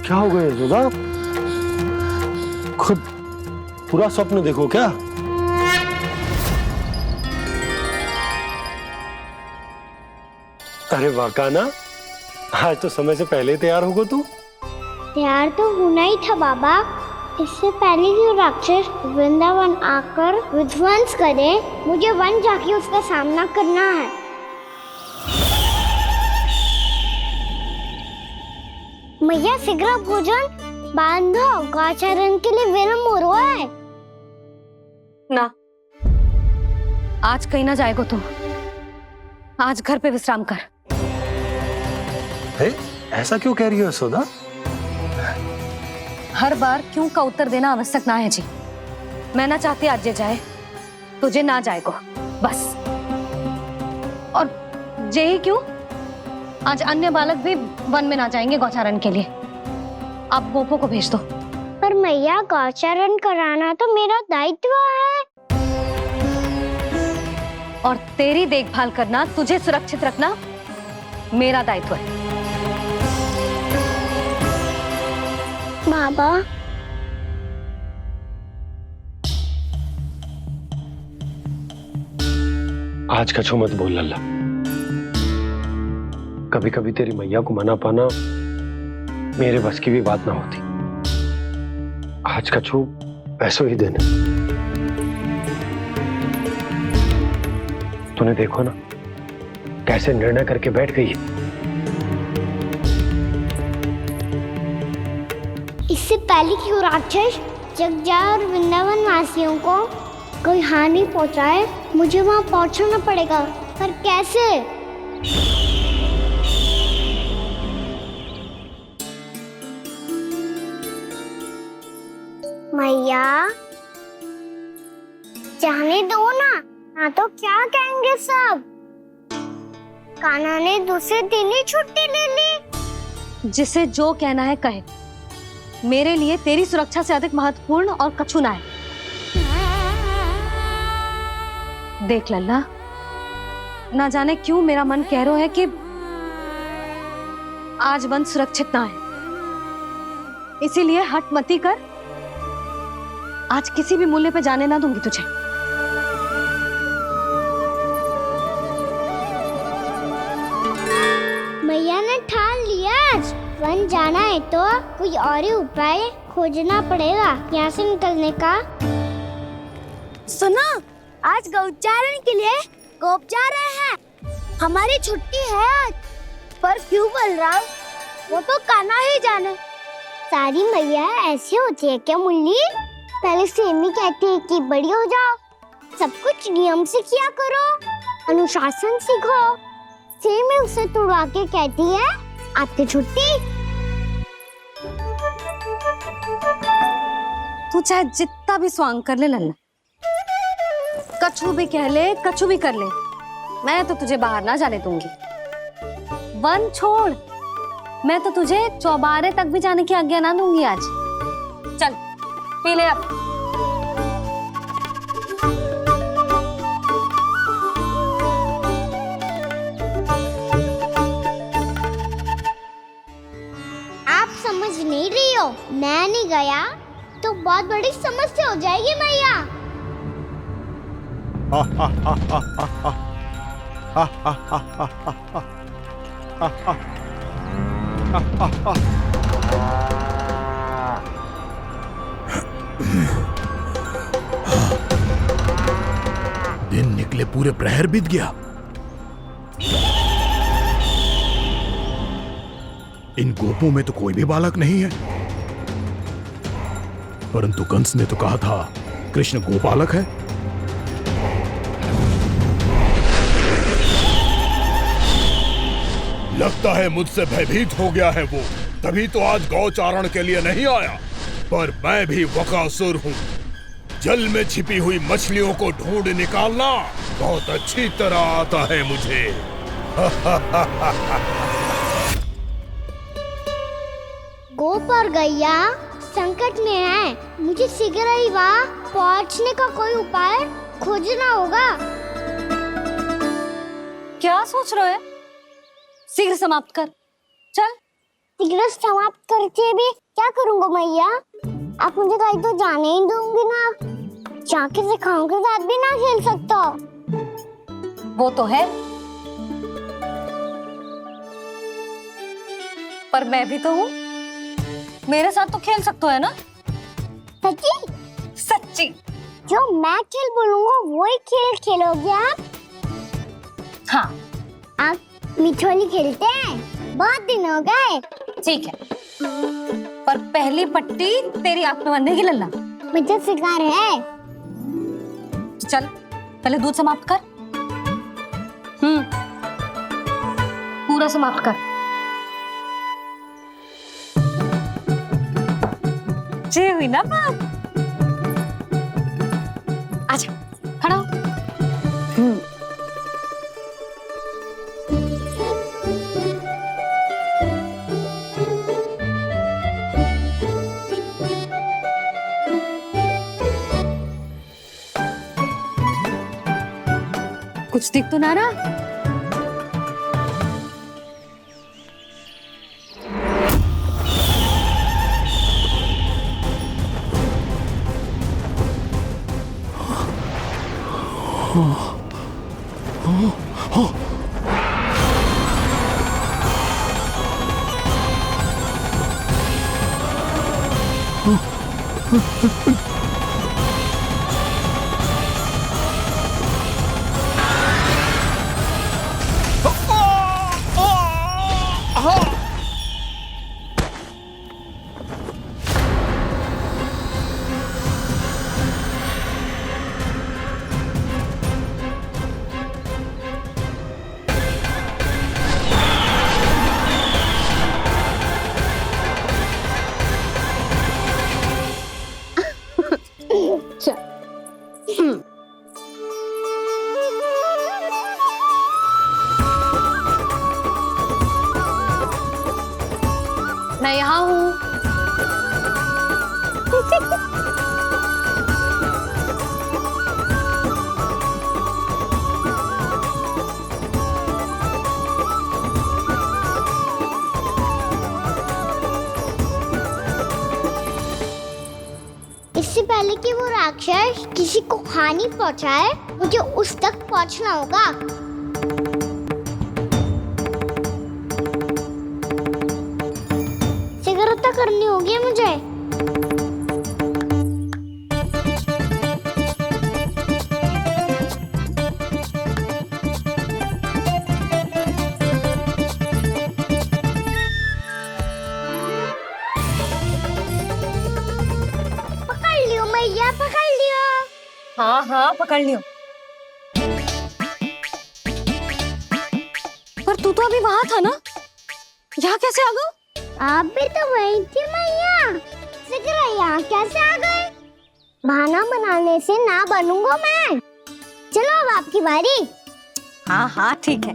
क्या हो गया यशोदा? खुद पूरा स्वप्न देखो क्या? अरे वाह ना, आज तो समय से पहले ही तैयार होगा तू। तैयार तो होना ही था बाबा। इससे पहले कि राक्षस वृंदावन आकर विध्वंस करे, मुझे वन जाके उसका सामना करना है। मैया शीघ्र भोजन बांधो, गौचरण के लिए विलंब हो रहा है। ना, आज कहीं ना जाएगा तुम। आज घर पे विश्राम कर। ऐसा क्यों कह रही हो यशोदा? हर बार क्यों का उत्तर देना आवश्यक ना है जी। मैं ना चाहती आज ये जाए, तुझे ना जाएगा बस। और जे ही क्यों, आज अन्य बालक भी वन में ना जाएंगे गौचारण के लिए। आप गोपो को भेज दो। पर मैया गौचरण कराना तो मेरा दायित्व है। और तेरी देखभाल करना, तुझे सुरक्षित रखना मेरा दायित्व है। बाबा, आज कछु मत बोल लल्ला। कभी कभी तेरी मैया को मना पाना मेरे बस की भी बात ना होती। आज कछु ऐसो ही दिन है। तूने देखो ना कैसे निर्णय करके बैठ गई है। इससे पहले कि वो राक्षस जगजाय और वृंदावन वासियों को कोई हानि पहुंचाए, मुझे वहां पहुंचना पड़ेगा। पर कैसे? मैया, जाने दो ना, हाँ तो क्या कहेंगे सब? कान्हा ने दूसरे दिन ही छुट्टी ले ली। जिसे जो कहना है कहे। मेरे लिए तेरी सुरक्षा से अधिक महत्वपूर्ण और कछु ना है। देख लल्ला, ना जाने क्यों मेरा मन कह रहा है कि आज वन सुरक्षित ना है। इसीलिए हट मती कर। आज किसी भी मूल्य पे जाने ना दूंगी तुझे। मैया ने ठान लिया, आज वन जाना है तो कोई और ही उपाय खोजना पड़ेगा यहाँ से निकलने का। सुनो, आज गौचारण के लिए गोप जा रहे हैं। हमारी छुट्टी है आज। पर क्यों बलराम? वो तो कान्हा ही जाने। सारी मैया ऐसी होती है क्या मुन्नी? पहले सेमी कहती है कि बड़ी हो जाओ, सब कुछ नियम से किया करो, अनुशासन सीखो। सेमी उसे तुड़वा के कहती है आपकी छुट्टी। तू चाहे जितना भी स्वांग कर ले लल्ला, कछु भी कह ले, कछु भी कर ले, मैं तो तुझे बाहर ना जाने दूंगी। वन छोड़, मैं तो तुझे चौबारे तक भी जाने की आज्ञा ना दूंगी आज। चल पी ले अब। आप समझ नहीं रही हो, मैं नहीं गया तो बहुत बड़ी समस्या हो जाएगी मैया। दिन निकले पूरे प्रहर बीत गया। इन गोपों में तो कोई भी बालक नहीं है, परंतु कंस ने तो कहा था कृष्ण गोपालक है। लगता है मुझसे भयभीत हो गया है वो, तभी तो आज गौचारण के लिए नहीं आया। पर मैं भी बकासुर हूँ। जल में छिपी हुई मछलियों को ढूंढ निकालना बहुत अच्छी तरह आता है मुझे। गोप और गैया संकट में है, मुझे शीघ्र ही वहाँ पहुँचने का कोई उपाय खोजना होगा। क्या सोच रहे हो? शीघ्र समाप्त कर। चल सिगरेट समाप्त करके भी क्या करूंगा मैया? आप मुझे कहीं तो जाने ही दोगे ना। जाके सिखाओं के साथ भी ना खेल सकता। वो तो है, पर मैं भी तो हूँ, मेरे साथ तो खेल सकते हो है ना? सच्ची? सच्ची। जो मैं खेल बोलूंगा वही खेल खेलोगे आप? हाँ आप मिठोली खेलते हैं? बहुत दिन हो गए। ठीक है, पर पहली पट्टी तेरी आंख में बनने की लल्ला। मुझे शिकार है। चल पहले दूध समाप्त कर। पूरा समाप्त कर। जे हुई ना बात। आजा खड़ा हो। कुछ दिख तो ना रहा। मैं यहाँ हूँ। इससे पहले कि वो राक्षस किसी को हानि पहुंचाए, मुझे उस तक पहुंचना होगा। सिगरेट करनी होगी मुझे। पकड़ लियो मैया, पकड़ लियो। हाँ हाँ पकड़ लियो। पर तू तो अभी वहां था ना, यहाँ कैसे आ गया? आप भी तो वही थी मैया। सिगरेट यहाँ कैसे आ गए? बहाना बनाने से ना बनूंगा मैं। चलो अब आपकी बारी। हाँ हाँ ठीक है।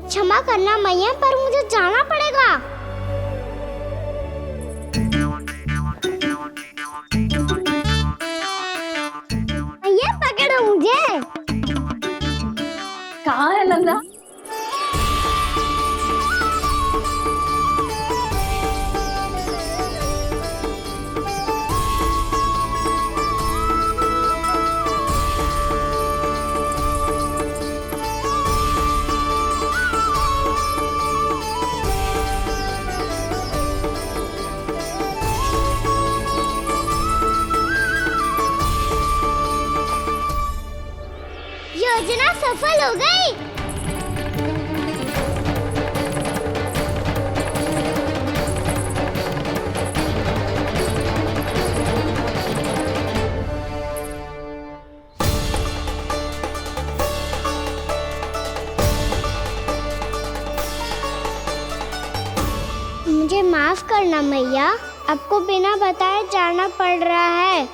क्षमा करना मैया, पर मुझे जाना पड़ेगा। मैया पकड़ो मुझे। कहाँ है लल्ला? योजना सफल हो गई। मुझे माफ करना मैया, आपको बिना बताए जाना पड़ रहा है।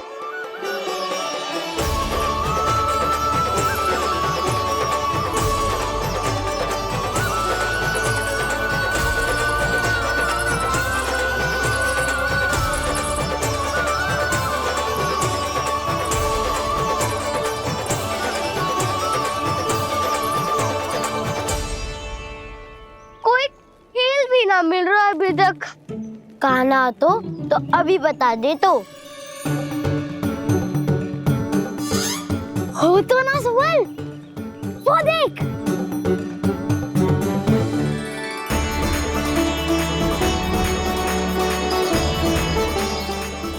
ना मिल रहा है अभी तक। कहना तो अभी बता दे तो। हो तो ना सुबल, वो देख।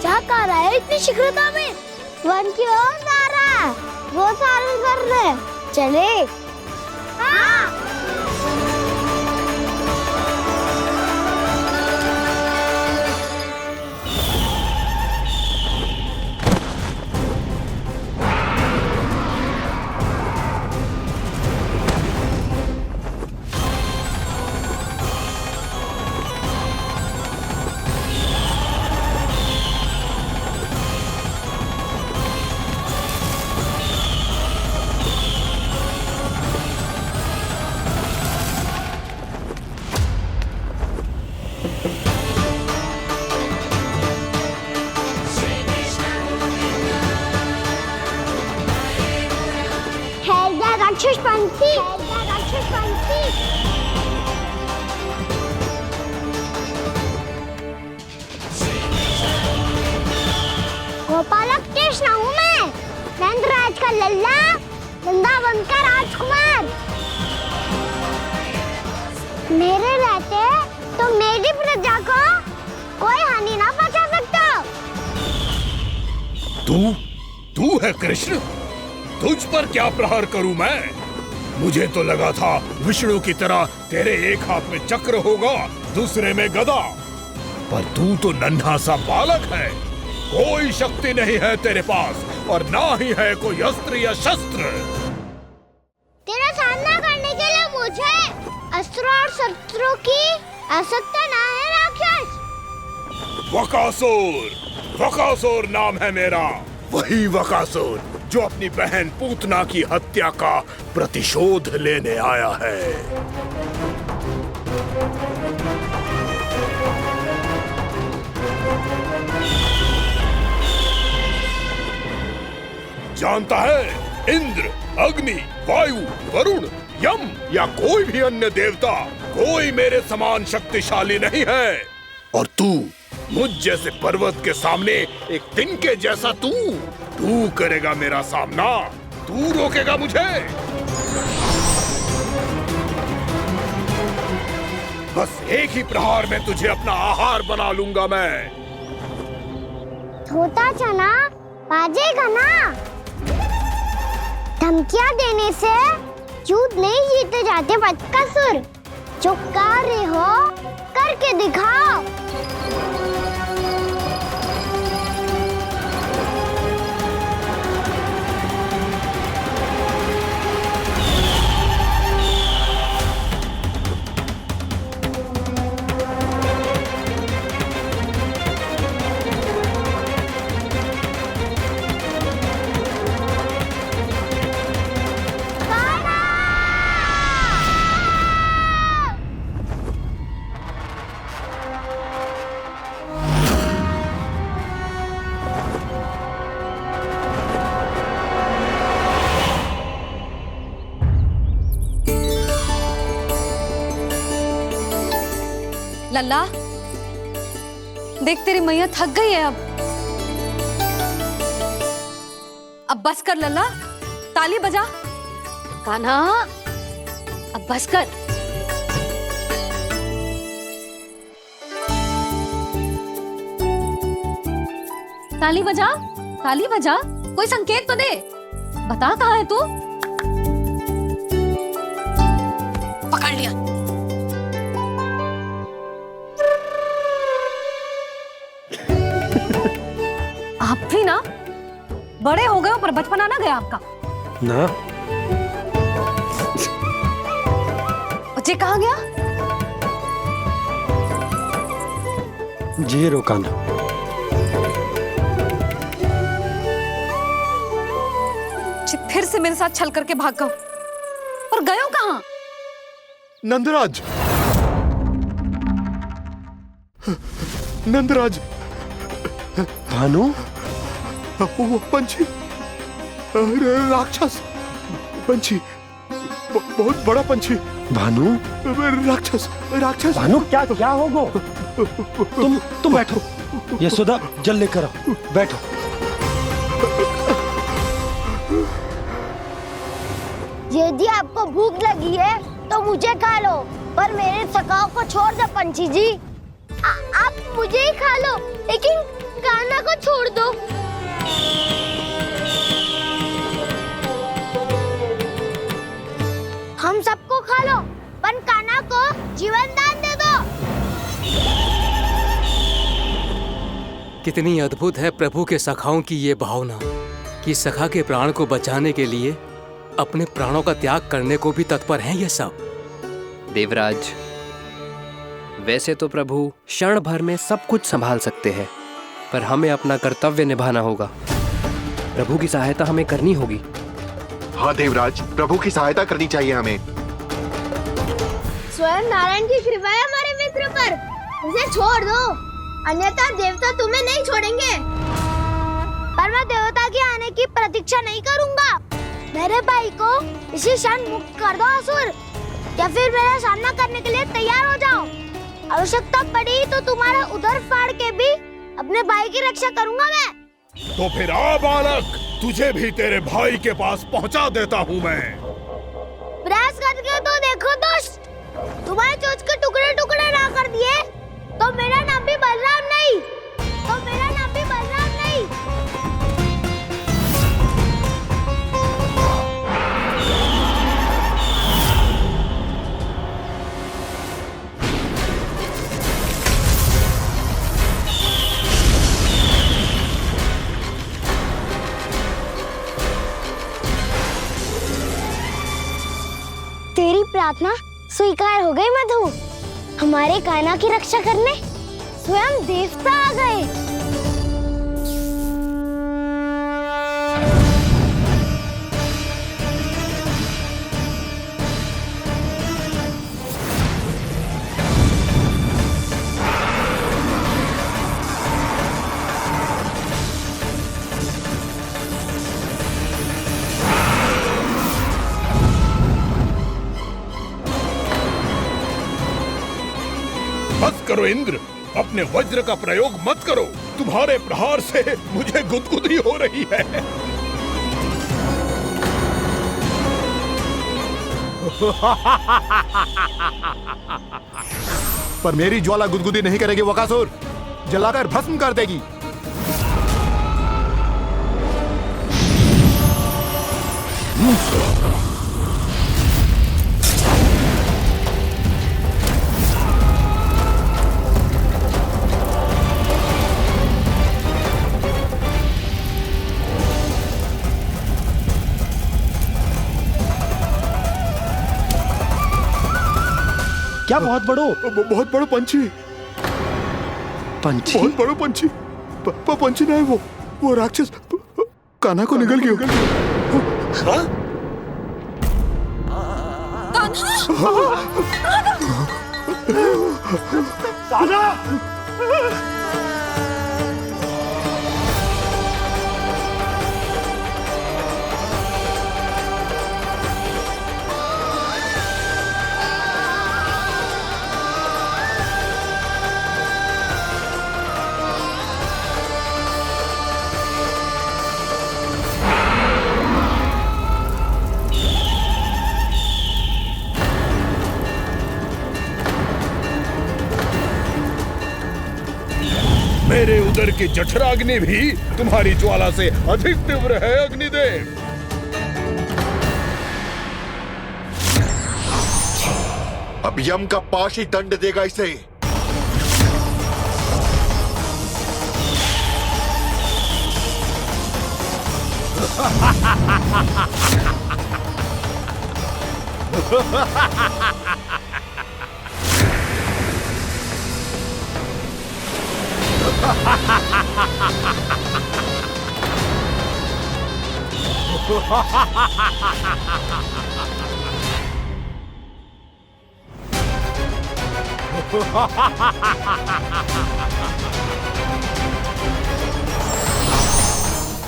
क्या कर रहा है इतनी शीघ्रता में? वन की ओर जा रहा है, वो सारे कर रहे। चले। हाँ। राक्षसपंथी, राक्षसपंथी। गोपालक कृष्ण हूँ मैं, नंदराज का लल्ला, वृंदावन का राजकुमार। मेरे रहते तो मेरी प्रजा को कोई हानि ना पहुंचा सकता। तू है कृष्ण? तुझ पर क्या प्रहार करूं मैं? मुझे तो लगा था विष्णु की तरह तेरे एक हाथ में चक्र होगा, दूसरे में गदा, पर तू तो नन्हा सा बालक है। कोई शक्ति नहीं है तेरे पास और ना ही है कोई अस्त्र या शस्त्र। तेरा सामना करने के लिए मुझे अस्त्र और शस्त्रों की आवश्यकता ना है राक्षस। वकासुर, वकासुर नाम है मेरा, वही वकासुर जो अपनी बहन पूतना की हत्या का प्रतिशोध लेने आया है। जानता है, इंद्र, अग्नि, वायु, वरुण, यम या कोई भी अन्य देवता, कोई मेरे समान शक्तिशाली नहीं है। और तू, मुझ जैसे पर्वत के सामने एक तिनके जैसा तू करेगा मेरा सामना? तू रोकेगा मुझे? बस एक ही प्रहार में तुझे अपना आहार बना लूंगा मैं। छोटा चना बाजेगा ना। धमकियां देने से युद्ध नहीं जीते जाते बदकसूर। जो कार्य हो करके दिखाओ। लल्ला, देख तेरी मैया थक गई है अब बस कर लल्ला, ताली बजा। कान्हा, अब बस कर। ताली बजा, ताली बजा, कोई संकेत तो दे, बता कहाँ है तू? पकड़ लिया। आप भी ना बड़े हो गए हो पर बचपना ना गया आपका ना। बच्चे कहाँ गया? जी रोकाना। फिर से मेरे साथ छल करके भाग गए और गए हो कहाँ? नंदराज, नंदराज, भानु, वो पंछी, राक्षस पंछी, बहुत बड़ा पंछी भानु, राक्षस राक्षस। भानु क्या क्या होगा? तुम बैठो, यशोदा जल लेकर आओ, बैठो। यदि आपको भूख लगी है तो मुझे खा लो, पर मेरे सखाओं को छोड़ दो पंछी जी। आप मुझे ही खा लो, लेकिन कान्हा को छोड़ दो। हम सबको खा लो, पर कान्हा को जीवन दान दे दो। कितनी अद्भुत है प्रभु के सखाओं की ये भावना कि सखा के प्राण को बचाने के लिए अपने प्राणों का त्याग करने को भी तत्पर हैं ये सब। देवराज, वैसे तो प्रभु क्षण भर में सब कुछ संभाल सकते हैं, पर हमें अपना कर्तव्य निभाना होगा। प्रभु की सहायता हमें करनी होगी। हाँ देवराज, प्रभु की सहायता करनी चाहिए हमें। स्वयं नारायण की कृपा है हमारे मित्र पर, उसे छोड़ दो, अन्यथा देवता तुम्हें नहीं छोड़ेंगे। पर मैं देवता के आने की प्रतीक्षा नहीं करूंगा। मेरे भाई को इसी क्षण मुक्त कर दो असुर, या फिर मेरा सामना करने के लिए तैयार हो जाओ। आवश्यकता पड़ी तो तुम्हारा उदर फाड़ के भी अपने भाई की रक्षा करूंगा मैं। तो फिर आ बालक, तुझे भी तेरे भाई के पास पहुंचा देता हूँ मैं। प्रयास करके तो देखो दोस्त, तुम्हारे चोंच के टुकड़े टुकड़े ना कर दिए तो मेरा नाम भी बलराम नहीं, तो मेरा नाम भी बलराम नहीं। तेरी प्रार्थना स्वीकार हो गई मधु। हमारे कान्हा की रक्षा करने स्वयं देवता आ गए। बस करो इंद्र, अपने वज्र का प्रयोग मत करो। तुम्हारे प्रहार से मुझे गुदगुदी हो रही है। पर मेरी ज्वाला गुदगुदी नहीं करेगी वकासुर, जलाकर भस्म कर देगी। क्या बहुत बड़ो? बहुत बड़ो पंछी। पंछी? बहुत बड़ो पंछी। पंछी नहीं, वो राक्षस कान्हा को निगल गया। हाँ? मेरे उदर की जठराग्नि भी तुम्हारी ज्वाला से अधिक तीव्र है अग्निदेव। अब यम का पाश ही दंड देगा इसे।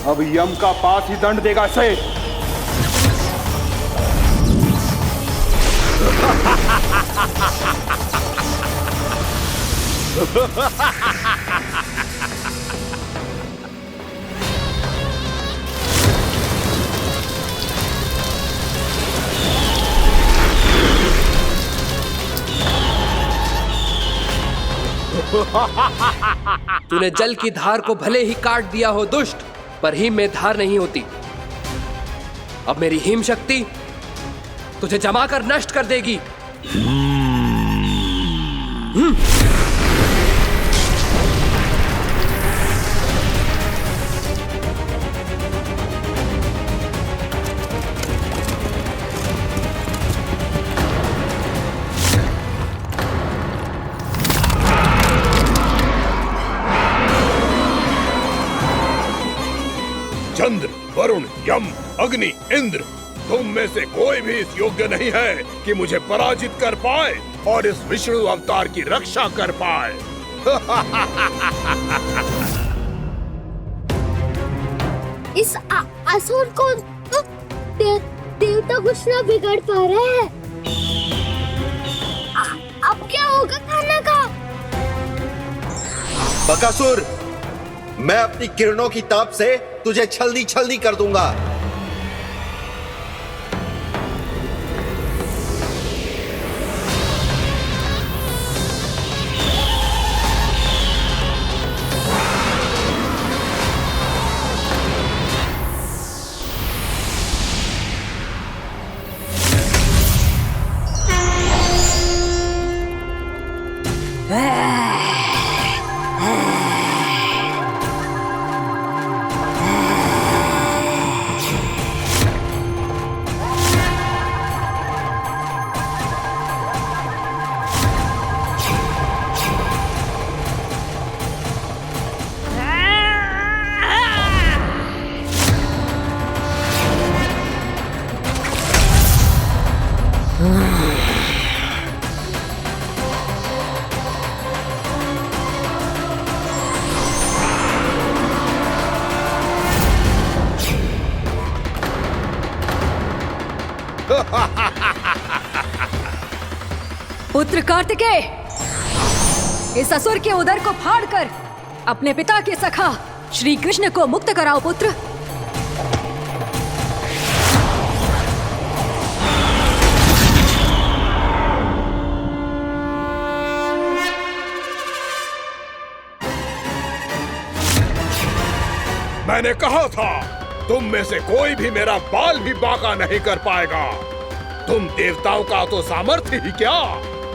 अब यम का पास ही दंड देगा इसे। तूने जल की धार को भले ही काट दिया हो दुष्ट, पर हिम में धार नहीं होती। अब मेरी हिम शक्ति तुझे जमा कर नष्ट कर देगी। चंद्र, वरुण, यम, अग्नि, इंद्र, तुम में से कोई भी इस योग्य नहीं है कि मुझे पराजित कर पाए और इस विष्णु अवतार की रक्षा कर पाए। इस असुर को तो देवता कुछ ना बिगाड़ पा रहे हैं। अब क्या होगा खाना का? बकासुर, मैं अपनी किरणों की ताप से तुझे छलनी छलनी कर दूंगा। पुत्र कार्तिकेय, इस असुर के उदर को फाड़कर अपने पिता के सखा श्री कृष्ण को मुक्त कराओ पुत्र। मैंने कहा था, तुम में से कोई भी मेरा बाल भी बांका नहीं कर पाएगा। तुम देवताओं का तो सामर्थ्य ही क्या,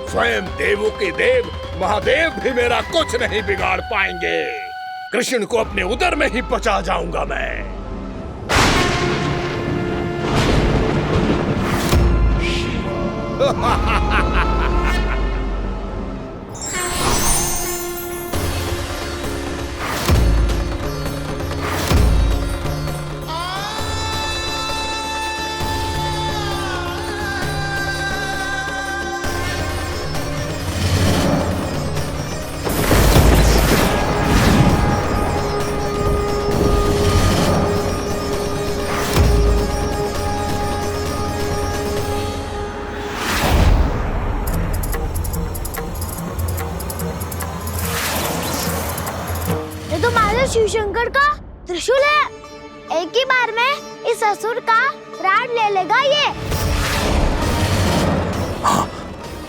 स्वयं देवों के देव महादेव भी मेरा कुछ नहीं बिगाड़ पाएंगे। कृष्ण को अपने उदर में ही पचा जाऊंगा मैं। शिव शंकर का त्रिशूल है। एक ही बार में इस असुर का प्राण ले लेगा ये। हाँ,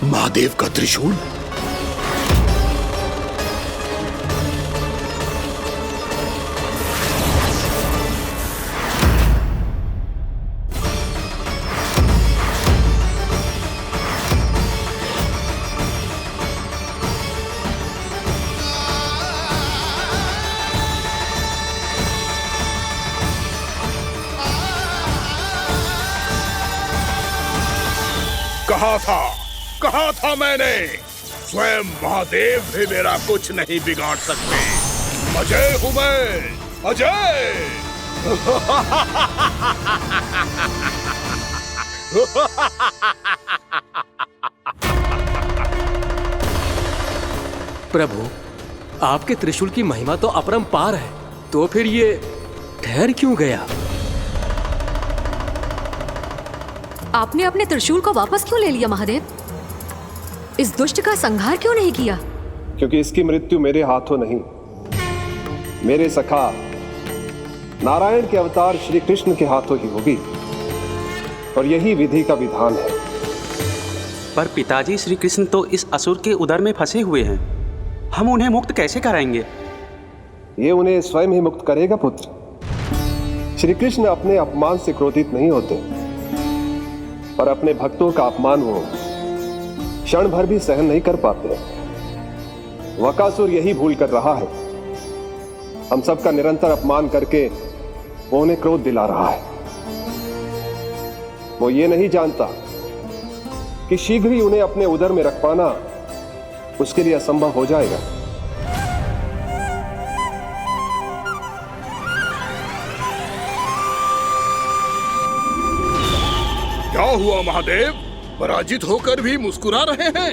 महादेव का त्रिशूल। कहा था मैंने, स्वयं महादेव भी मेरा कुछ नहीं बिगाड़ सकते। अजय हूं मैं, अजय। प्रभु, आपके त्रिशूल की महिमा तो अपरंपार है, तो फिर ये ठहर क्यों गया? आपने अपने त्रिशूल को वापस क्यों ले लिया महादेव? इस दुष्ट का संहार क्यों नहीं किया? क्योंकि इसकी मृत्यु मेरे हाथों नहीं, मेरे सखा नारायण के अवतार श्री कृष्ण के हाथों ही होगी, और यही विधि का विधान है। पर पिताजी, श्री कृष्ण तो इस असुर के उदर में फंसे हुए हैं, हम उन्हें मुक्त कैसे कराएंगे? ये उन्हें स्वयं ही मुक्त करेगा पुत्र। श्री कृष्ण अपने अपमान से क्रोधित नहीं होते, पर अपने भक्तों का अपमान वो क्षण भर भी सहन नहीं कर पाते। वकासुर यही भूल कर रहा है, हम सबका निरंतर अपमान करके वो उन्हें क्रोध दिला रहा है। वो ये नहीं जानता कि शीघ्र ही उन्हें अपने उदर में रख पाना उसके लिए असंभव हो जाएगा। क्या हुआ महादेव? पराजित होकर भी मुस्कुरा रहे हैं।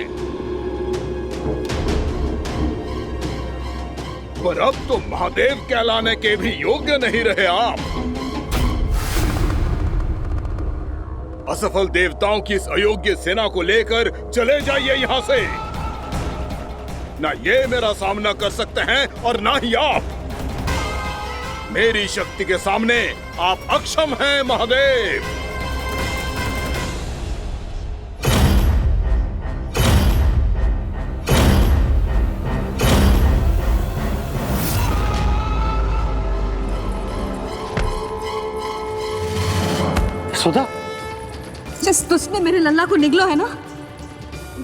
पर अब तो महादेव कहलाने के भी योग्य नहीं रहे आप। असफल देवताओं की इस अयोग्य सेना को लेकर चले जाइए यहां से। ना ये मेरा सामना कर सकते हैं और ना ही आप। मेरी शक्ति के सामने आप अक्षम हैं महादेव। सुधा, जिस दुष्ट ने मेरे लल्ला को निगलो है ना,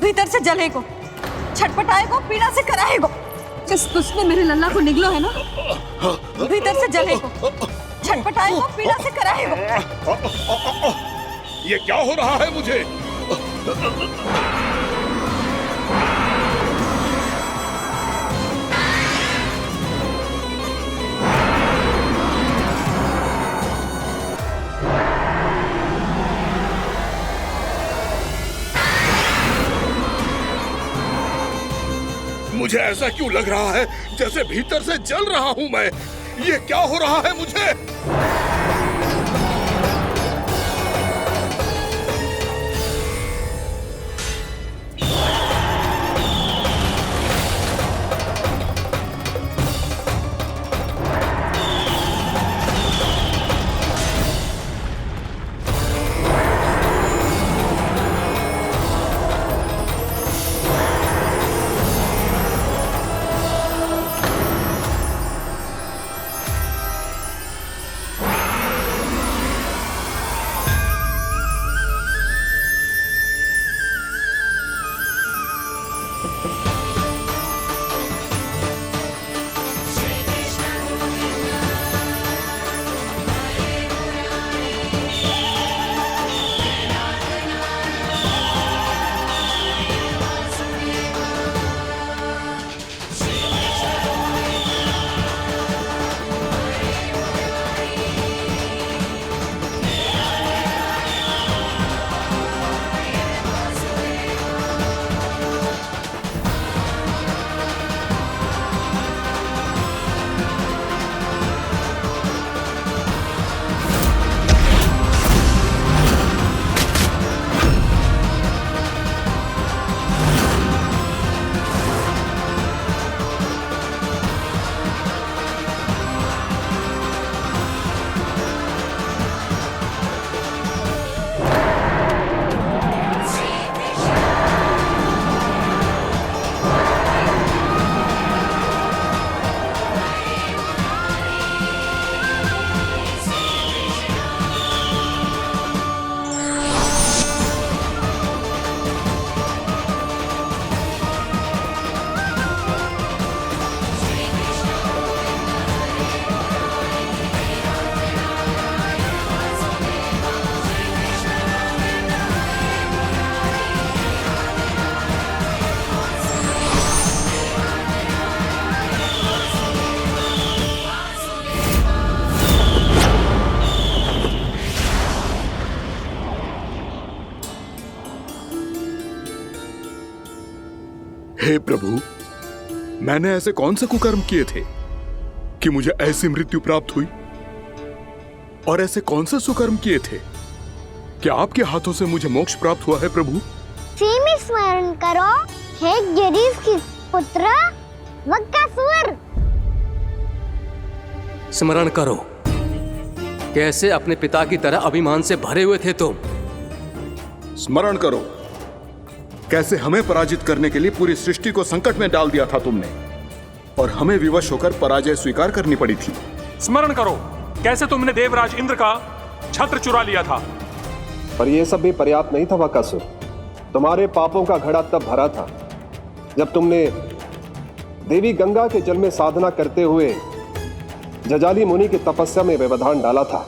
भीतर से जलेगो, छटपटाएगो, पीड़ा से कराएगो। जिस दुष्ट ने मेरे लल्ला को निगलो है ना, भीतर से जलेगो, छटपटाएगो, पीड़ा से कराएगो। ये क्या हो रहा है मुझे? मुझे ऐसा क्यों लग रहा है जैसे भीतर से जल रहा हूं मैं? ये क्या हो रहा है मुझे? हे प्रभु, मैंने ऐसे कौन से कुकर्म किए थे कि मुझे ऐसी मृत्यु प्राप्त हुई? और ऐसे कौन से सुकर्म किए थे क्या आपके हाथों से मुझे मोक्ष प्राप्त हुआ है प्रभु? श्री में स्मरण करो, हे गिरीश की पुत्र वक्कासुर। स्मरण करो, कैसे अपने पिता की तरह अभिमान से भरे हुए थे तुम। स्मरण करो, कैसे हमें पराजित करने के लिए पूरी सृष्टि को संकट में डाल दिया था तुमने, और हमें विवश होकर पराजय स्वीकार करनी पड़ी थी। स्मरण करो, कैसे तुमने देवराज इंद्र का छत्र चुरा लिया था। पर यह सब भी पर्याप्त नहीं था वक्कासुर। तुम्हारे पापों का घड़ा तब भरा था जब तुमने देवी गंगा के जल में साधना करते हुए जजाली मुनि की तपस्या में व्यवधान डाला था।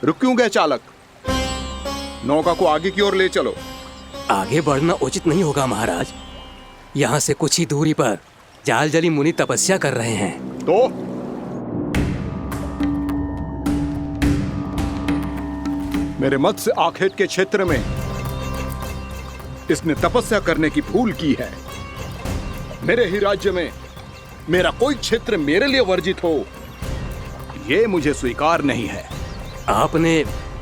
रुक क्यों गए चालक? नौका को आगे की ओर ले चलो। आगे बढ़ना उचित नहीं होगा महाराज। यहाँ से कुछ ही दूरी पर जालजली मुनि तपस्या कर रहे हैं। तो मेरे मत्स्य आखेट के क्षेत्र में इसने तपस्या करने की भूल की है। मेरे ही राज्य में मेरा कोई क्षेत्र मेरे लिए वर्जित हो, यह मुझे स्वीकार नहीं है। आपने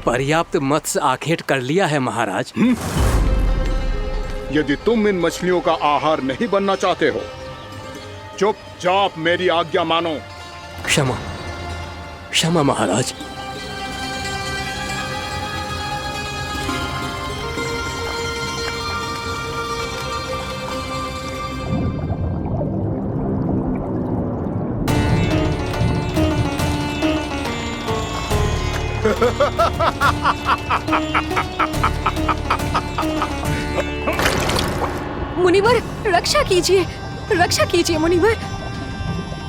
पर्याप्त मत्स्य आखेट कर लिया है महाराज। यदि तुम इन मछलियों का आहार नहीं बनना चाहते हो, चुपचाप मेरी आज्ञा मानो। क्षमा, क्षमा महाराज। मुनिवर, रक्षा कीजिए, रक्षा कीजिए मुनिवर,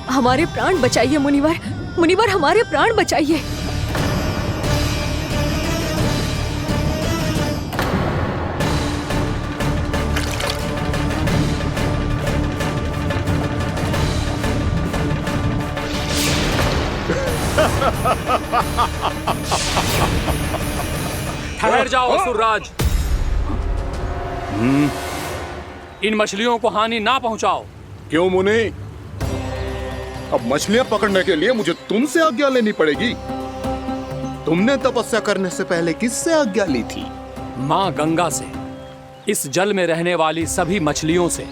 हमारे प्राण बचाइए मुनिवर, मुनिवर हमारे प्राण बचाइए। ठहर जाओ असुरराज, इन मछलियों को हानि ना पहुंचाओ। क्यों मुनि? अब मछलियां पकड़ने के लिए मुझे तुमसे आज्ञा लेनी पड़ेगी। तुमने तपस्या करने से पहले किससे आज्ञा ली थी? मां गंगा से, इस जल में रहने वाली सभी मछलियों से।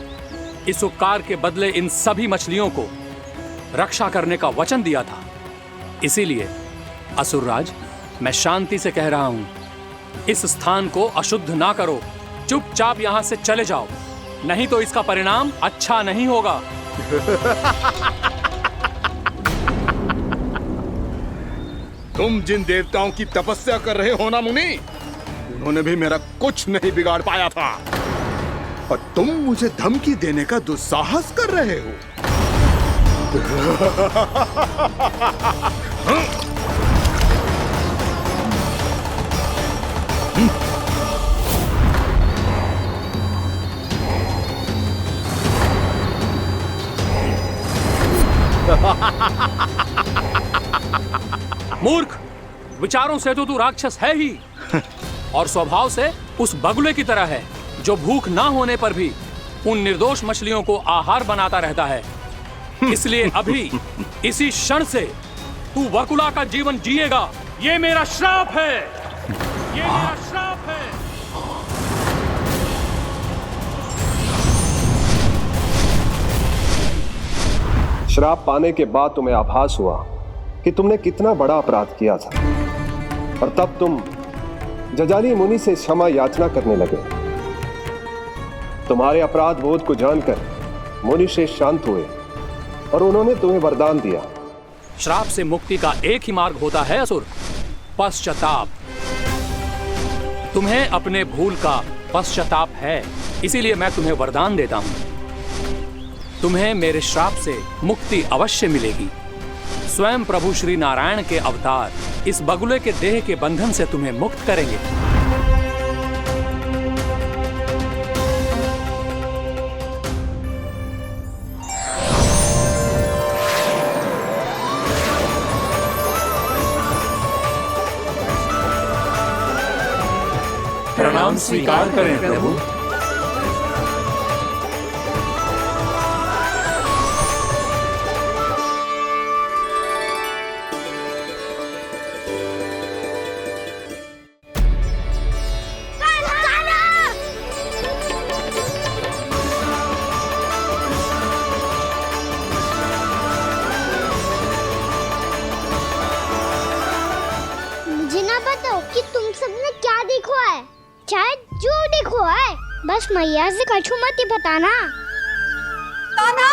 इस उपकार के बदले इन सभी मछलियों को रक्षा करने का वचन दिया था। इसीलिए असुरराज, मैं शांति से कह रहा हूं, इस स्थान को अशुद्ध ना करो। चुपचाप यहां से चले जाओ, नहीं तो इसका परिणाम अच्छा नहीं होगा। तुम जिन देवताओं की तपस्या कर रहे हो ना मुनि, उन्होंने भी मेरा कुछ नहीं बिगाड़ पाया था, और तुम मुझे धमकी देने का दुस्साहस कर रहे हो। मूर्ख, विचारों से तो तू राक्षस है ही, और स्वभाव से उस बगुले की तरह है जो भूख ना होने पर भी उन निर्दोष मछलियों को आहार बनाता रहता है। इसलिए अभी इसी क्षण से तू वकुला का जीवन जिएगा। ये मेरा श्राप है, ये मेरा श्राप है। श्राप पाने के बाद तुम्हें आभास हुआ कि तुमने कितना बड़ा अपराध किया था, और तब तुम जजाली मुनि से क्षमा याचना करने लगे। तुम्हारे अपराध बोध को जानकर मुनि श्रेष्ठ शांत हुए और उन्होंने तुम्हें वरदान दिया। श्राप से मुक्ति का एक ही मार्ग होता है असुर, पश्चाताप। तुम्हें अपने भूल का पश्चाताप है, इसीलिए मैं तुम्हें वरदान देता हूं। तुम्हें मेरे श्राप से मुक्ति अवश्य मिलेगी। स्वयं प्रभु श्री नारायण के अवतार इस बगुले के देह के बंधन से तुम्हें मुक्त करेंगे। प्रणाम स्वीकार करें प्रभु। मुझे ना बताओ कि तुम सबने क्या देखा है, शायद जो देखो है, बस मैया से कछु मत ही बताना। कान्हा!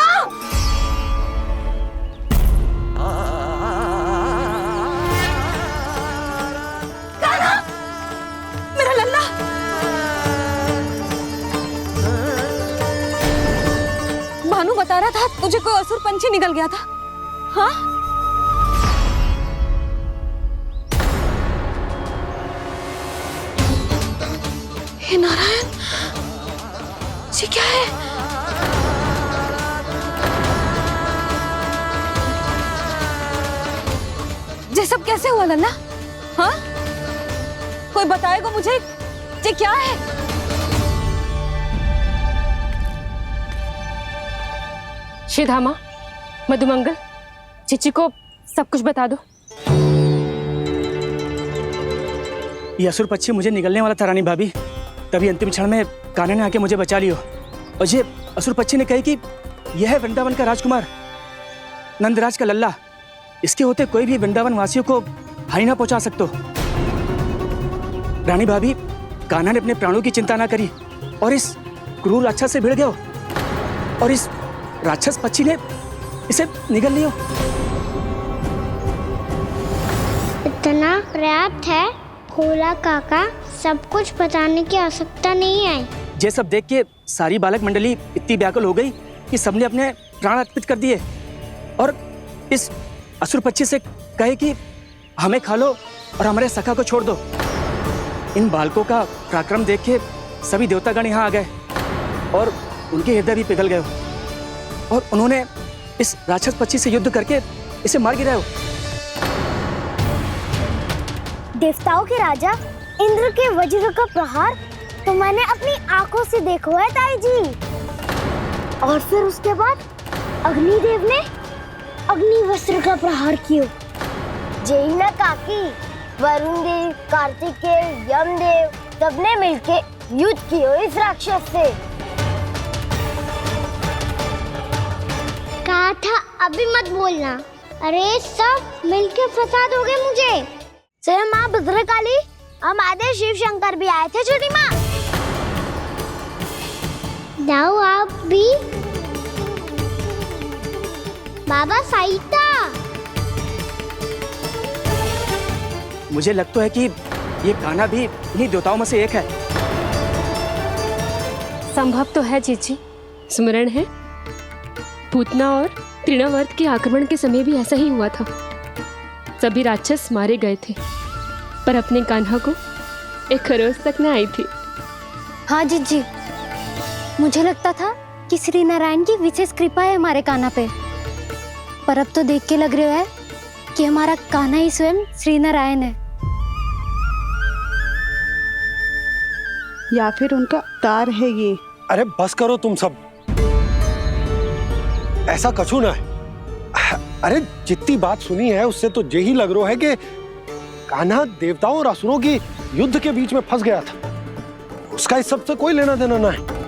कान्हा! मेरा लल्ला! भानु बता रहा था तुझे कोई असुर पंछी निकल गया था। हाँ? हे नारायण, ये क्या है? ये सब कैसे हुआ लल्ला? हाँ? कोई बताएगा मुझे ये क्या है? श्रीधामा, मधुमंगल, चिची को सब कुछ बता दो। ये असुर पक्षी मुझे निकलने वाला था रानी भाभी, तभी अंतिम क्षण में कान्हा ने आके मुझे बचा लियो। और ये असुर पक्षी ने कही कि यह है वृंदावन का राजकुमार, नंदराज का लल्ला। इसके होते कोई भी वृंदावन वासियों को हानि ना पहुंचा सकते। रानी भाभी, कान्हा ने अपने प्राणों की चिंता ना करी और इस क्रूर राक्षस से भिड़ गयो और इस राक्षस पक्षी ने इसे निगल लियो। इतना पर्याप्त है भोला काका, सब कुछ बताने की आवश्यकता नहीं है। ये सब देख के सारी बालक मंडली इतनी व्याकुल हो गई कि सबने अपने प्राण अर्पित कर दिए और इस असुर पक्षी से कहे कि हमें खा लो और हमारे सखा को छोड़ दो। इन बालकों का पराक्रम देख के सभी देवतागण यहाँ आ गए और उनके हृदय भी पिघल गए और उन्होंने इस राक्षस पक्षी से युद्ध करके इसे मार गिराया। देवताओं के राजा इंद्र के वज्र का प्रहार तो मैंने अपनी आंखों से देखा है ताई जी। और फिर उसके बाद अग्निदेव ने अग्निवस्त्र का प्रहार किया। जय ना काकी, वरुण देव, कार्तिकेय, यमदेव सबने मिलके युद्ध किया इस राक्षस से। कहा था अभी मत बोलना। अरे सब मिलके फंसा दोगे मुझे। सर माँ भद्रकाली, हम आधे शिव शंकर भी आए थे छोटी माँ। जाओ आप भी। बाबा साईता। मुझे लगता है कि ये कान्हा भी इन्हीं देवताओं में से एक है। संभव तो है चीची, स्मरण है पूतना और तृणावर्त के आक्रमण के समय भी ऐसा ही हुआ था। सभी राक्षस मारे गए थे पर अपने कान्हा को एक खरोच तक न आई थी। हाँ जीजी, मुझे लगता था कि श्री नारायण की विशेष कृपा है हमारे कान्हा पे, पर अब तो देख के लग रहा है कि हमारा कान्हा ही स्वयं श्री नारायण है। या फिर उनका अवतार है ये। अरे बस करो तुम सब, ऐसा कछु ना है। अरे जितनी बात सुनी है उससे तो यही लग रहा है कि कान्हा देवताओं और असुरों की युद्ध के बीच में फंस गया था। उसका इस सब से कोई लेना देना ना है।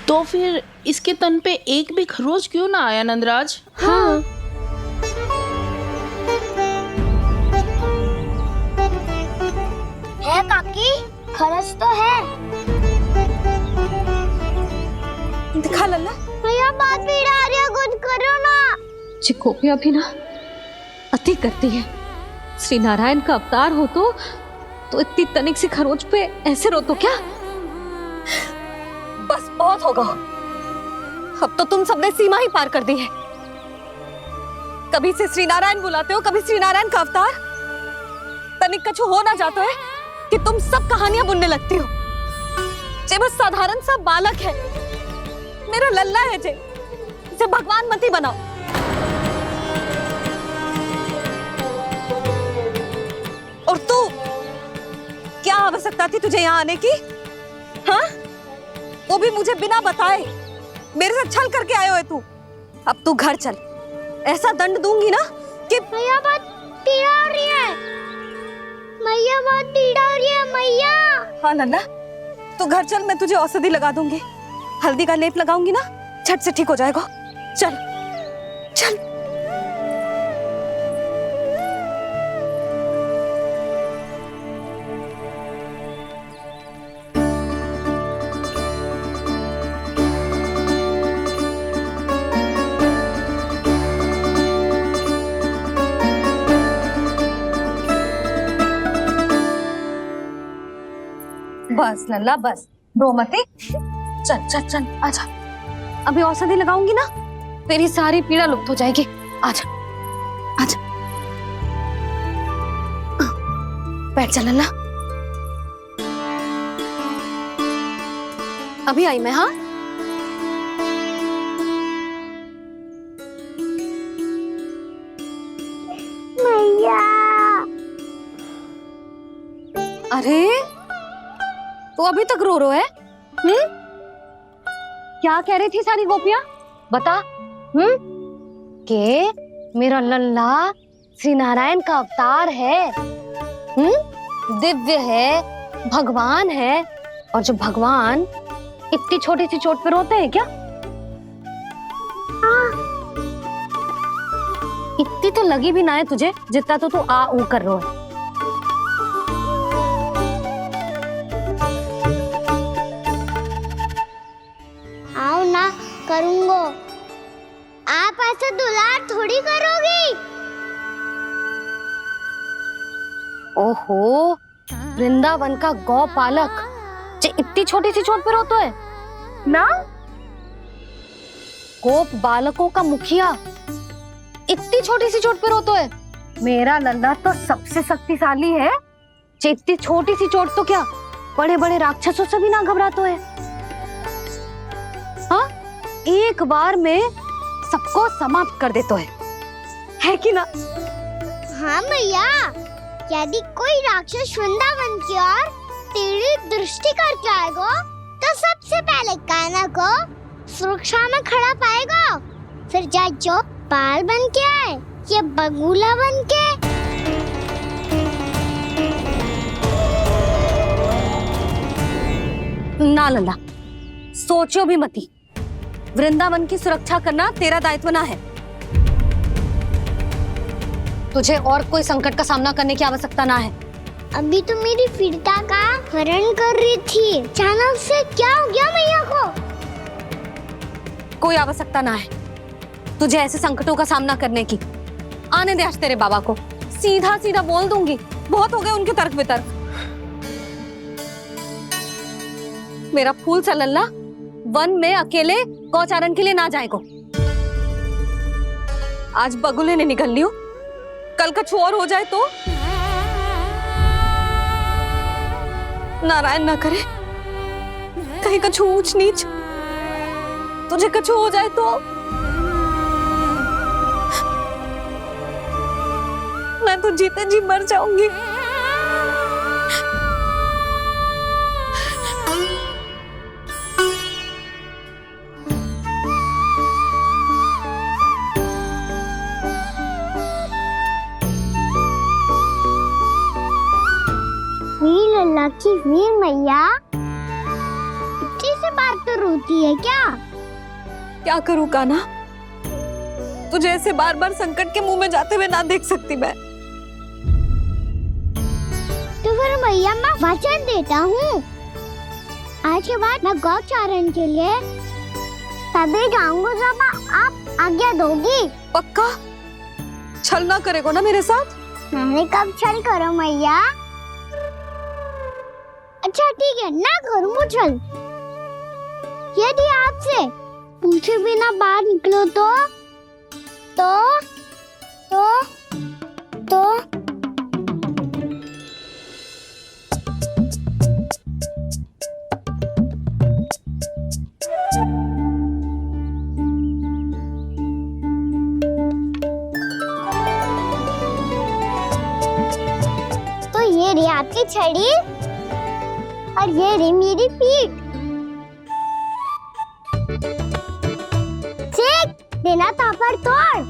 तो फिर इसके तन पे एक भी खरोच क्यों ना आया नंदराज? हाँ, है काकी, खरच तो है। दिखा लल्ला। भैया बात भी आ रही है, कुछ करो ना। चिकोपिया भी ना अति करती है। श्री नारायण का अवतार हो तो इतनी तनिक सी खरोच पे ऐसे रो तो क्या? बस बहुत होगा। अब तो तुम सबने सीमा ही पार कर दी है। कभी से श्री नारायण बुलाते हो, कभी श्री नारायण का अवतार। तनिक कछु हो ना जाता है कि तुम सब कहानियां बुनने लगती हो। जे बस साधारण सा बालक है, मेरा लल्ला है जे भगवान मत ही बनाओ। और तू क्या आवश्यकता बताती तुझे यहाँ आने की? हाँ, वो भी मुझे बिना बताए। मेरे साथ छल करके आए हो तू। अब तू घर चल, ऐसा दंड दूंगी ना कि मैया बहुत पीड़ा हो रही है। मैया बहुत पीड़ा हो रही है मैया। हाँ नन्ना, तू घर चल, मैं तुझे औषधि लगा दूंगी। हल्दी का लेप लगाऊंगी ना, झट से ठीक हो जाएगा। चल चल। बस लल्ला बस, रो मत। चल चल चल आजा, अभी औषधि लगाऊंगी ना, तेरी सारी पीड़ा लुप्त हो जाएगी। आजा आजा, बैठ जा लल्ला। अभी आई मैं। हाँ मैया। अरे तो अभी तक रो रो है? क्या कह रही थी सारी गोपियां? बता। के मेरा लल्ला श्री नारायण का अवतार है, दिव्य है, भगवान है। और जो भगवान इतनी छोटी सी चोट पे रोते हैं क्या? इतनी तो लगी भी ना है तुझे जितना तो तू आ ऊ कर रो है। आओ ना करूंगो। आप ऐसा दुलार थोड़ी करोगी। ओहो, वृंदावन का गौपालक जो इतनी छोटी सी चोट पे रोता है ना? गोप बालकों का मुखिया इतनी छोटी सी चोट पे रोता है? मेरा लल्ला तो सबसे शक्तिशाली है। इतनी छोटी सी चोट तो क्या बड़े बड़े राक्षसों से भी ना घबराता है। हाँ, एक बार में सबको समाप्त कर देता है कि ना? हाँ मैया, यदि कोई राक्षस वृंदावन की ओर टेढ़ी दृष्टि करके आएगा तो सबसे पहले कान्हा को सुरक्षा में खड़ा पाएगा। फिर चाहे जो बाल बन के आए या बगुला बन के। ना लल्ला, सोचो भी मती। वृंदावन की सुरक्षा करना तेरा दायित्व ना है। तुझे और कोई संकट का सामना करने की आवश्यकता ना है। अभी तो मेरी पीड़िता का हरण कर रही थी, अचानक से क्या हो गया मैया को? कोई आवश्यकता ना है तुझे ऐसे संकटों का सामना करने की। आने दे आज तेरे बाबा को, सीधा सीधा बोल दूंगी। बहुत हो गए उनके तर्क वितर्क। मेरा फूल सा लल्ला वन में अकेले गौचारण के लिए ना जाएगो। आज बगुले ने निकल लियो, कल कछु और हो जाए तो? नारायण ना करे, कहीं कछु ऊंच नीच तुझे कछु हो जाए तो? मैं तो जीते जी मर जाऊंगी। लल्ला की वीर मैया इतनी से बात तो रोती है क्या? क्या करूं कान्हा, तुझे ऐसे बार बार संकट के मुंह में जाते हुए ना देख सकती मैं। तो फिर मैया मैं वचन देता हूँ, आज के बाद मैं गौचारण के लिए तभी जाऊंगा जब आप आज्ञा दोगी। पक्का? छल ना करेगा ना मेरे साथ? मैंने कब छल करो मैया? अच्छा ठीक है, ना करूँगा छल। यदि आपसे पूछे बिना बाहर निकलो तो ये रही आपकी छड़ी, और ये रही मेरी पीठ। सेक देना तापर तोड़।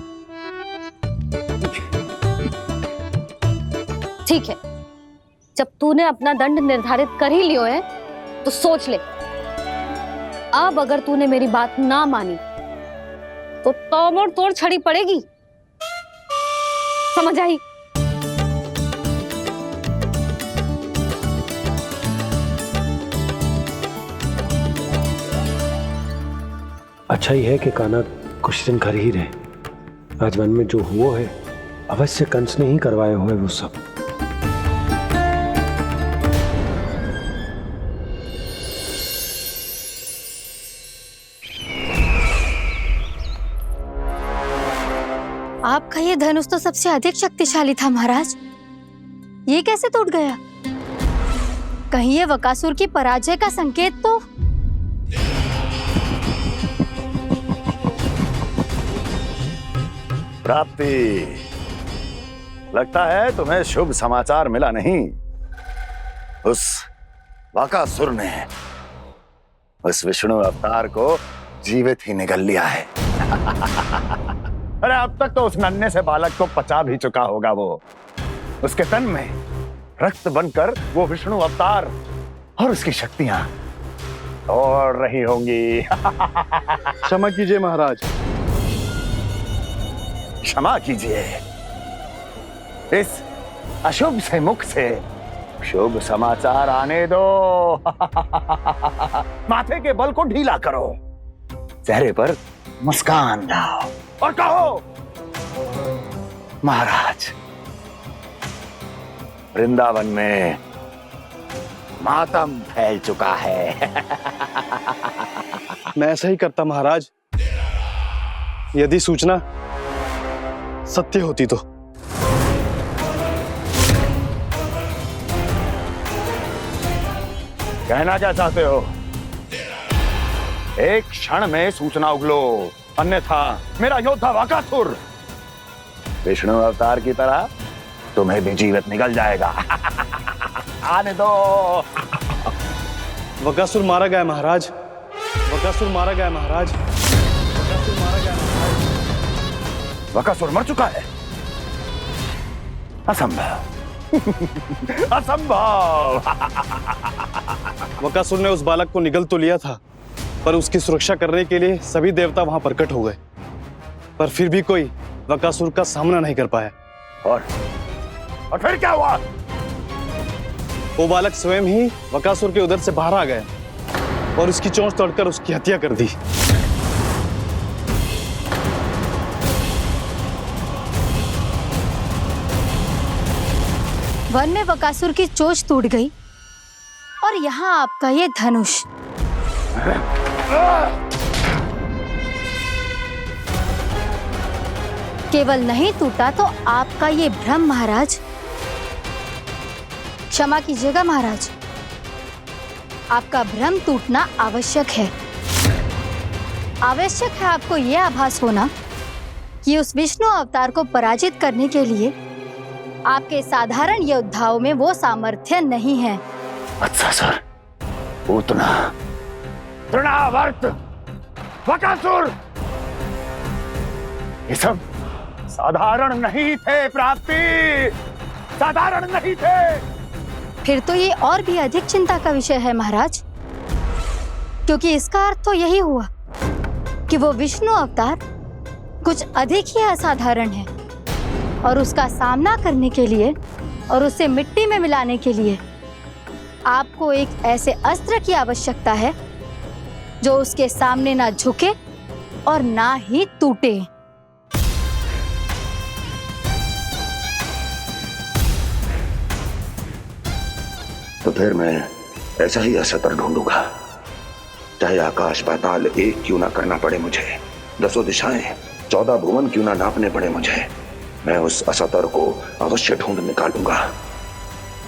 ठीक है, जब तूने अपना दंड निर्धारित कर ही लियो है तो सोच ले, अब अगर तूने मेरी बात ना मानी तो तोड़ तोड़ छड़ी पड़ेगी, समझ आई? अच्छा ही है कि कान्हा कुछ दिन घर ही रहे। आज वन में जो हुआ है अवश्य कंस ने ही करवाए हुए वो सब। आपका ये धनुष तो सबसे अधिक शक्तिशाली था महाराज, ये कैसे टूट गया? कहीं ये बकासुर की पराजय का संकेत तो? प्राप्ति, लगता है तुम्हें शुभ समाचार मिला नहीं। उस बकासुर ने उस विष्णु अवतार को जीवित ही निगल लिया है। अरे अब तक तो उस नन्हे से बालक को पचा भी चुका होगा वो। उसके तन में रक्त बनकर वो विष्णु अवतार और उसकी शक्तियां दौड़ रही होंगी। क्षमा कीजिए महाराज। क्षमा कीजिए, इस अशुभ से मुख से शुभ समाचार आने दो। माथे के बल को ढीला करो, चेहरे पर मुस्कान लाओ और कहो, महाराज, वृंदावन में मातम फैल चुका है। मैं ऐसा ही करता महाराज, यदि सूचना सत्य होती तो। कहना क्या चाहते हो? एक क्षण में सूचना उगलो, अन्यथा मेरा योद्धा बकासुर विष्णु अवतार की तरह तुम्हें भी जीवित निकल जाएगा। आने दो। बकासुर मारा गया महाराज, बकासुर मारा गया महाराज, बकासुर मारा गया महाराज। बकासुर मर चुका है? असंभव। असंभव। बकासुर ने उस बालक को निगल तो लिया था, पर उसकी सुरक्षा करने के लिए सभी देवता वहां प्रकट हो गए, पर फिर भी कोई बकासुर का सामना नहीं कर पाया। और फिर क्या हुआ? वो बालक स्वयं ही बकासुर के उदर से बाहर आ गया और उसकी चोंच तोड़कर उसकी हत्या कर दी। वन में बकासुर की चोंच टूट गई और यहाँ आपका ये धनुष। केवल नहीं टूटा तो आपका ये भ्रम महाराज। क्षमा कीजिएगा महाराज, आपका भ्रम टूटना आवश्यक है। आवश्यक है आपको यह आभास होना कि उस विष्णु अवतार को पराजित करने के लिए आपके साधारण योद्धाओं में वो सामर्थ्य नहीं है। अच्छा सर, पूतना, तृणावर्त, बकासुर, ये सब साधारण नहीं थे प्राप्ति, साधारण नहीं थे। फिर तो ये और भी अधिक चिंता का विषय है महाराज, क्योंकि इसका अर्थ तो यही हुआ कि वो विष्णु अवतार कुछ अधिक ही असाधारण है और उसका सामना करने के लिए और उसे मिट्टी में मिलाने के लिए आपको एक ऐसे अस्त्र की आवश्यकता है जो उसके सामने ना झुके और ना ही टूटे। तो फिर मैं ऐसा ही असतर ढूंढूंगा, चाहे आकाश पाताल एक क्यों ना करना पड़े मुझे, 10 दिशाएं 14 भुवन क्यों ना नापने पड़े मुझे, मैं उस असतर को अवश्य ढूंढ निकालूंगा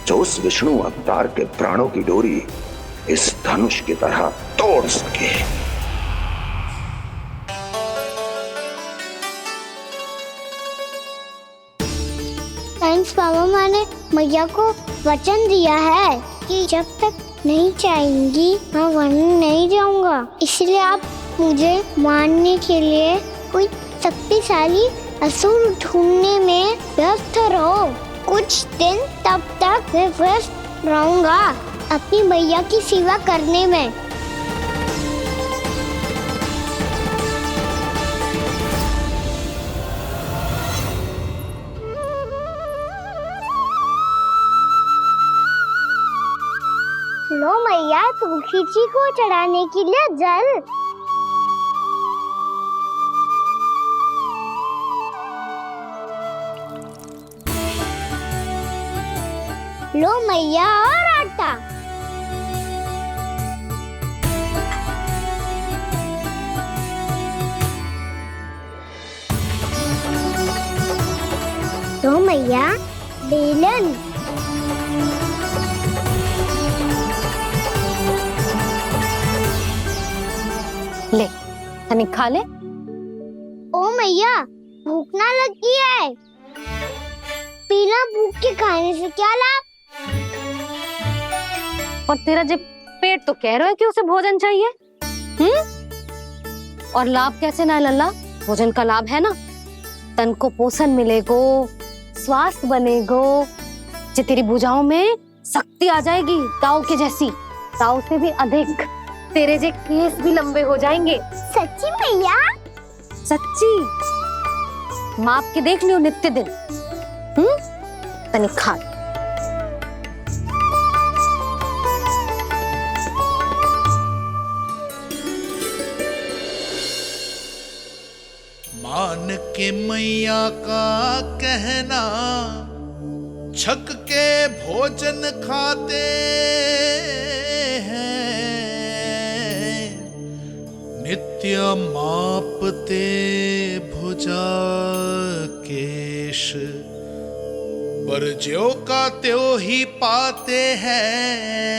जो उस विष्णु अवतार के प्राणों की डोरी इस धनुष की तरह तोड़ सके। थैंक्स पापा, मैंने मैया को वचन दिया है कि जब तक नहीं चाहेंगी, मैं वन नहीं जाऊंगा। इसलिए आप मुझे मारने के लिए कोई शक्तिशाली असुर ढूंढने में व्यस्त रहो। कुछ दिन तब तक मैं व्यस्त रहूंगा अपनी मैया की सेवा करने में। लो मैया, तुलसी जी को चढ़ाने के लिए जल। लो मैया, और आटा। लो मैया, बेलन। ले, तनिक खा ले। ओ मैया, भूख ना लगी है। बिना भूख के खाने से क्या लाभ? और तेरा जब पेट तो कह रहा है कि उसे भोजन चाहिए, और लाभ कैसे ना है लल्ला? भोजन का लाभ है ना, तन को पोषण मिलेगो, स्वास्थ्य बनेगो, जो तेरी भुजाओं में शक्ति आ जाएगी, ताऊ के जैसी, ताऊ से भी अधिक। तेरे जे केस भी लंबे हो जाएंगे। सच्ची मैया? सच्ची। माप के देख लियो नित्य दिन। तनिक खा। मान के मैया का कहना, छक के भोजन खाते हैं, नित्य मापते भुजा केश, पर ज्यो का त्यों ही पाते हैं।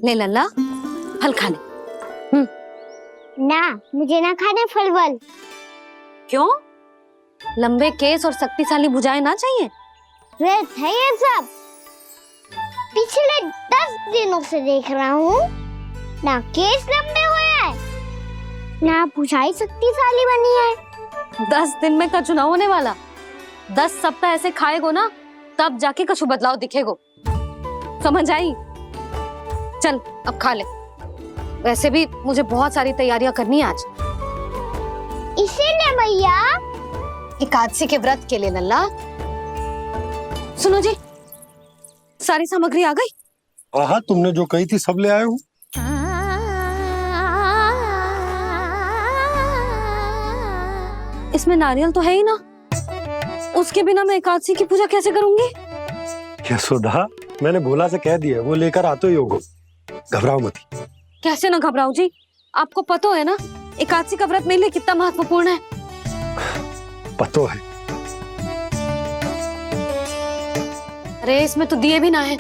ले लल्ला, फल खा ले। ना, मुझे ना खाने फल वल। क्यों? लंबे केस और शक्तिशाली भुजाएं ना चाहिए? व्यर्थ है ये सब। पिछले 10 दिनों से देख रहा हूँ, ना केस लंबे हुए हैं, ना भुजाएं शक्तिशाली बनी है। 10 दिन में कछु ना होने वाला। 10 सप्ताह ऐसे खाएगो ना, तब जाके कछु बदलाव दिखेगो। समझ आई? चल अब खा ले। वैसे भी मुझे बहुत सारी तैयारियां करनी है आज। इसीलिए भैया, एकादशी के व्रत के लिए लल्ला। सुनो जी, सारी सामग्री आ गई? हाँ, तुमने जो कही थी सब ले आए हूँ। इसमें नारियल तो है ही ना, उसके बिना मैं एकादशी की पूजा कैसे करूंगी? यशोदा, मैंने भोला से कह दिया, वो लेकर आते ही होगो। घबराओ मत। कैसे ना घबराओ जी, आपको पता है ना एकादशी का व्रत मेरे लिए कितना महत्वपूर्ण है। पतो है। अरे इसमें तो दिए भी ना है।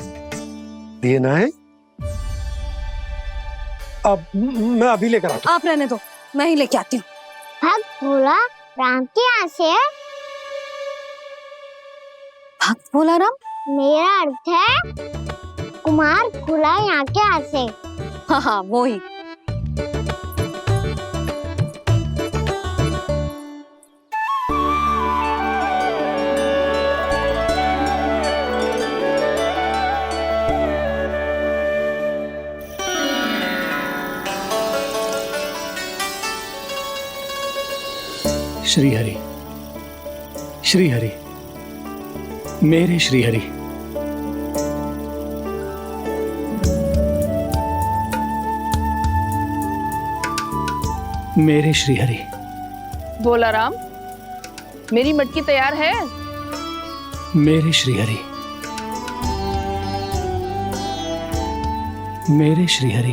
दिए ना है? अब मैं अभी लेकर आता हूँ। आप रहने दो, मैं ही लेके आती हूँ। भक्त भोला राम के यहाँ से है? भक्त भोला राम? मेरा अर्थ है कुमार भोला यहाँ के यहाँ से। हाँ हाँ, वो ही। श्री हरि, श्री हरि, मेरे श्री हरि। मेरे श्री हरि। भोला राम, मेरी मटकी तैयार है? मेरे श्रीहरि, मेरे श्रीहरि।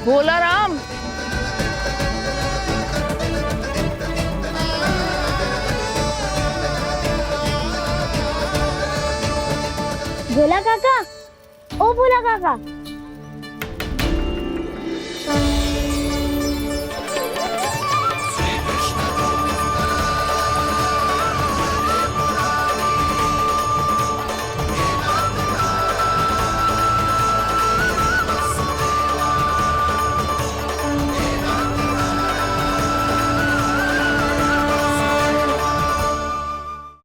भोला राम, भोला काका, ओ भोला काका।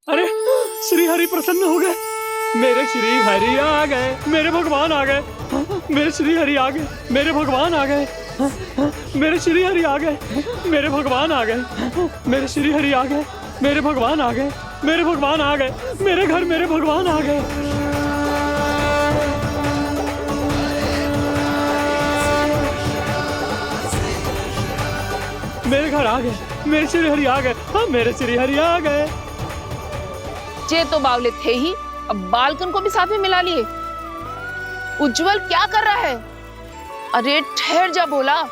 अरे श्रीहरि प्रसन्न हो गए, मेरे श्री हरि आ गए, मेरे भगवान आ गए, मेरे श्री हरि आ गए, मेरे भगवान आ गए, मेरे श्री हरि आ गए, मेरे भगवान आ गए, मेरे श्री हरि आ गए, मेरे भगवान आ गए, मेरे भगवान आ गए, मेरे घर मेरे भगवान आ गए। मेरे घर आ गए, मेरे श्री हरि आ गए, हाँ मेरे श्री हरि आ गए। जे तो बावले थे ही, अब बालकन को भी साथ में मिला लिए। उज्जवल क्या कर रहा है? अरे ठहर जा भोला।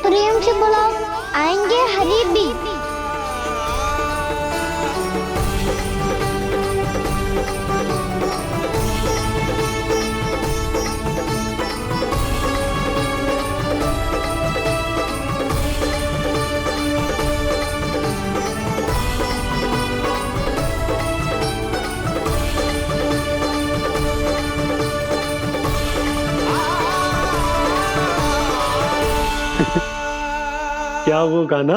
प्रेम से बुलाओ, आएंगे हरी भी। क्या वो गाना?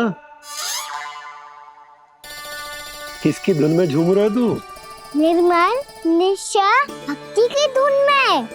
किसकी धुन में झूम रहा है तू? निर्मल निशा भक्ति की धुन में।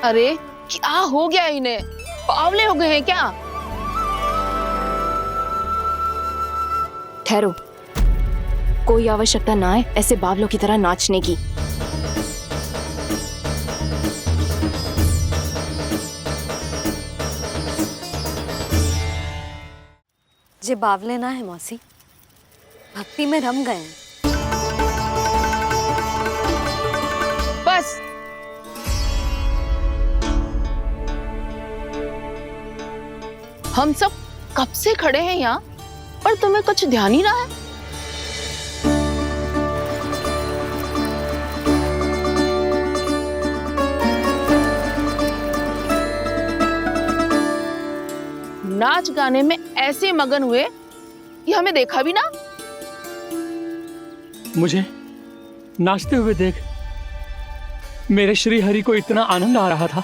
अरे क्या हो गया इन्हें? बावले हो गए हैं क्या? ठहरो, कोई आवश्यकता ना है ऐसे बावलों की तरह नाचने की। जे बावले ना है मौसी, भक्ति में रम गए हैं। बस हम सब कब से खड़े हैं यहाँ, पर तुम्हें कुछ ध्यान ही ना है। नाच गाने में ऐसे मगन हुए कि हमें देखा भी ना। मुझे नाचते हुए देख मेरे श्री हरि को इतना आनंद आ रहा था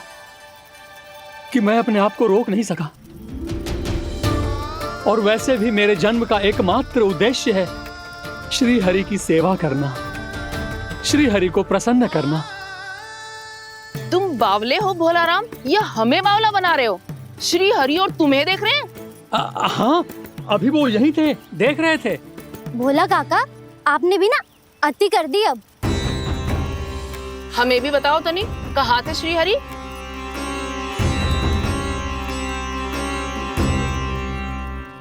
कि मैं अपने आप को रोक नहीं सका। और वैसे भी मेरे जन्म का एकमात्र उद्देश्य है श्री हरि की सेवा करना, श्री हरि को प्रसन्न करना। तुम बावले हो भोला राम, या हमें बावला बना रहे हो? श्री हरि और तुम्हें देख रहे हैं? हाँ, अभी वो यहीं थे, देख रहे थे। भोला काका, आपने भी ना अति कर दी। अब हमें भी बताओ तनी, कहाँ थे श्री हरि?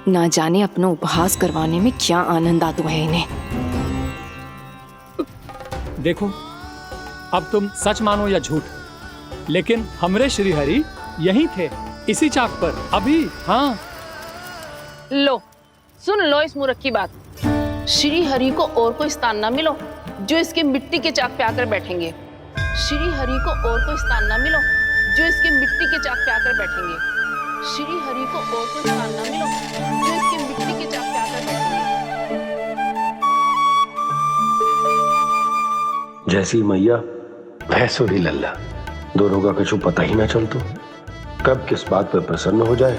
ना जाने अपना उपहास करवाने में क्या आनंद आता है इन्हें। देखो, अब तुम सच मानो या झूठ, लेकिन हमरे श्री हरि यहीं थे, इसी चाक पर अभी। हाँ लो सुन लो इस मूर्ख की बात। श्री हरि को और कोई स्थान ना मिलो जो इसके मिट्टी के चाक पे आकर बैठेंगे। श्री हरि को और कोई स्थान ना मिलो जो इसके मिट्टी के चाक पे आकर बैठेंगे। श्री हरि को और कोई स्थान ना मिलो जो इसके मिट्टी के चाक पे आकर बैठेंगे। जैसी मैया वैसो ही लल्ला, दोनों का कुछ पता ही ना चल तो कब किस बात पर प्रसन्न हो जाए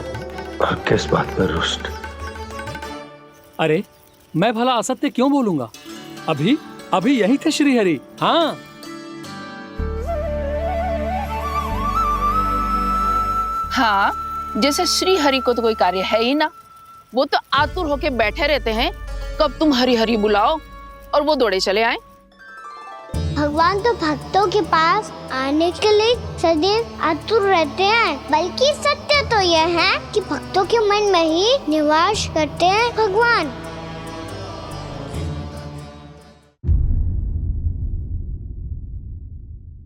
और किस बात पर रुष्ट। अरे मैं भला असत्य क्यों बोलूंगा? अभी अभी यही थे श्री हरि। हाँ हाँ, जैसे श्री हरि को तो कोई कार्य है ही ना। वो तो आतुर होके बैठे रहते हैं कब तुम हरि हरि बुलाओ और वो दौड़े चले आए। भगवान तो भक्तों के पास आने के लिए सदैव आतुर रहते हैं। बल्कि सत्य तो यह है कि भक्तों के मन में ही निवास करते हैं भगवान।